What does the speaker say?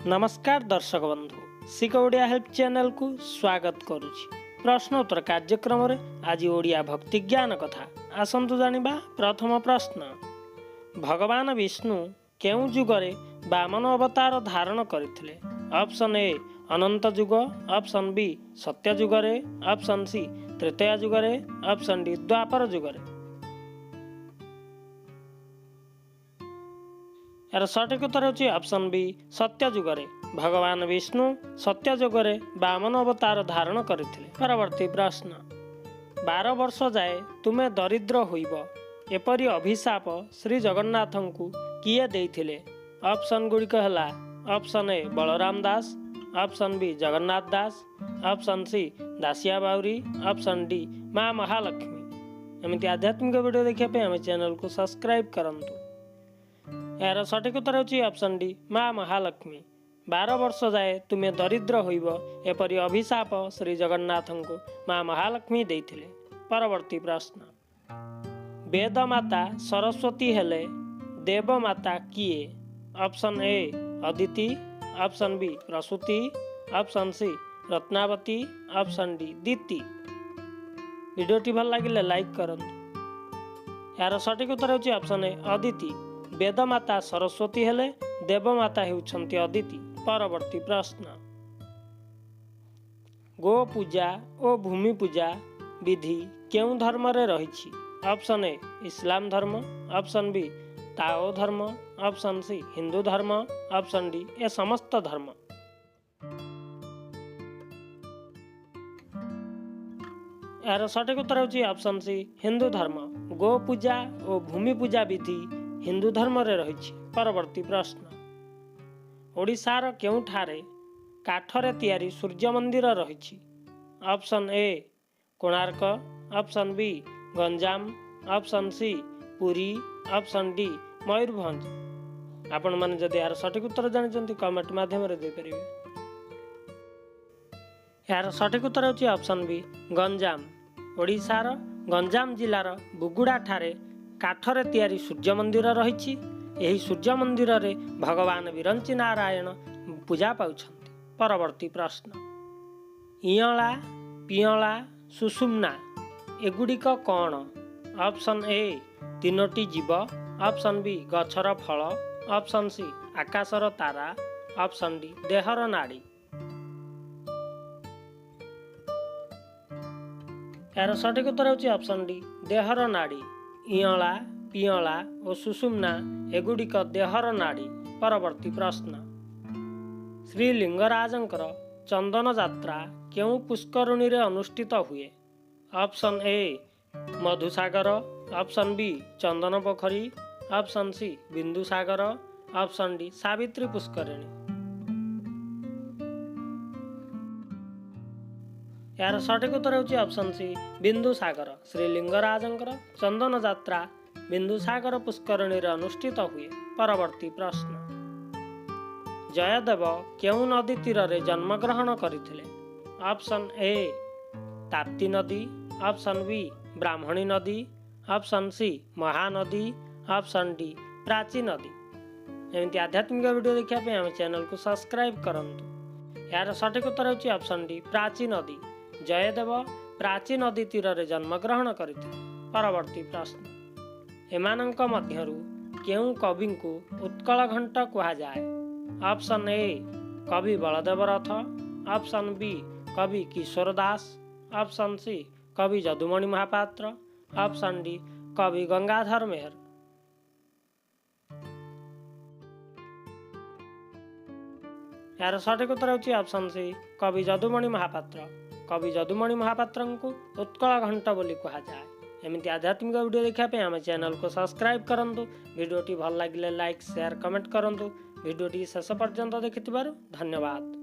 नमस्कार दर्शक बंधु शिख ओडिया हेल्प चैनल को स्वागत करुछि। प्रश्न उत्तर कार्यक्रम रे आज ओडिया भक्ति ज्ञान कथा आसंतु जानिबा। प्रथम प्रश्न, भगवान विष्णु केउ जुगरे वामन अवतार धारण करथिले? ऑप्शन ए अनंत जुग, ऑप्शन बी सत्य जुगरे, ऑप्शन सी त्रेतया जुगरे, ऑप्शन डी द्वापर जुगरे। यार सठिक उत्तर होची ऑप्शन बी सत्य जुगरे। भगवान विष्णु सत्य जुगरे वामन अवतार धारण करथिले। परवर्ती प्रश्न, 12 वर्ष जाए तुमे दरिद्र होइब एपरि अभिशाप श्री जगन्नाथंकु किए देइथिले? ऑप्शन गुड़िक हला option A Balaram Das, option B Jagannath Das, option C Dasia Bauri, option D माँ महालक्ष्मी। एमती आध्यात्मिक वीडियो देखिए पे हमें चैनल को सब्सक्राइब करंतु। यार सठिक उत्तर होची ऑप्शन डी माँ महालक्ष्मी। 12 वर्ष जाए तुमे दरिद्र होइब एपरि अभिशाप श्री जगन्नाथंकु माँ महालक्ष्मी देइथिले। परवर्ती प्रश्न, वेद माता सरस्वती हेले देव माता किए? Option A Aditi, option B Prasuti, option C Ratnavati, option D Diti. वीडियोटी भल लागिले लाइक करंतु। यार सठिक उत्तर होची ऑप्शन ए अदिति। वेद माता सरस्वती हेले देवमाता हेउछन्ति अदिति। परवर्ती प्रश्न, गो पूजा और भूमि पूजा विधि केउ धर्म रे रहिछि? ऑप्शन ए इस्लाम धर्म, ऑप्शन बी ताओ धर्म, ऑप्शन सी हिंदू धर्म, ऑप्शन डी ए समस्त धर्म। यार सठिक उत्तर होछि ऑप्शन सी हिंदू धर्म। गो पूजा और भूमि पूजा विधि हिंदू धर्म रे रहिछि। परवर्ती प्रश्न, ओडिशार केउठारे काठरे तैयारी सूर्य मंदिर रहिछि? Option A Konark, option B Ganjam, option C Puri, option D Mayurbhanj. आपण माने जदि यार सठिक उत्तर जानिचंती कमेंट माध्यम रे दे परिबे। यार सठिक उत्तर होछि ऑप्शन बी गंजाम। ओडिशार गंजाम जिल्लार बुगुडा ठारे काठरे तैयारी सूर्य मंदिर रहिछि। एही सूर्य मंदिर रे भगवान विरंची नारायण पूजा पाउछन्ति। परवर्ती प्रश्न, इयला पियला सुषुम्ना एगुड़िक कौन? ऑप्शन ए तीनोटी जीव, ऑप्शन बी गछर फल, ऑप्शन सी आकाशर तारा, ऑप्शन डी देहर नाड़ी। यार सठिक उत्तर होछि ऑप्शन डी देहर नाड़ी। इयला पियला और सुषुम्ना एगुड़िक देहर नाड़ी। परवर्ती प्रश्न, श्री लिंगराजंकर चंदन यात्रा केउ पुष्करणी रे अनुष्ठित हुए? Option A Madhusagar, option B Chandan Pokhari, option C Bindusagar, option D Savitri Pushkarini. यार सठिक उत्तर होछि ऑप्शन सी बिंदुसागर। श्री लिंगराजंकर चंदन यात्रा बिंदुसागर पुष्करणी रे अनुष्ठित हुए। परवर्ती प्रश्न, जयदेव केउ नदी तीर रे जन्म ग्रहण करथिले? ऑप्शन ए ताप्ती नदी, ऑप्शन बी ब्राह्मणी नदी, option C Mahanadi, option D Prachi नदी। एमती आध्यात्मिक वीडियो देखिया पे हम चैनल को सब्सक्राइब करंतु। यार सठिक उत्तर होछि ऑप्शन डी प्राची नदी। जयदेव प्राची नदी तीर रे जन्म ग्रहण करथिले। परवर्ती प्रश्न, एमानंक मध्यरु केउ कवि को उत्कल घंट कहा जाए? ऑप्शन ए कवि बलदेव रथ, ऑप्शन बी कवि किशोर दास, ऑप्शन सी कवि जदुमणि महापात्र, ऑप्शन डी कवि गंगाधर मेहर। यार सठिक उत्तर होछि ऑप्शन सी कवि जदुमणि महापात्र। कवि जदुमणि महापात्र को उत्कल घंट बोली कहा जाए। एमती आध्यात्मिक वीडियो देखा पे हमें चैनल को सब्सक्राइब करंतु। वीडियोटी भल लागिले लाइक शेयर कमेंट करंतु। वीडियोटी शेष पर्यंत देखिथिबारु धन्यवाद।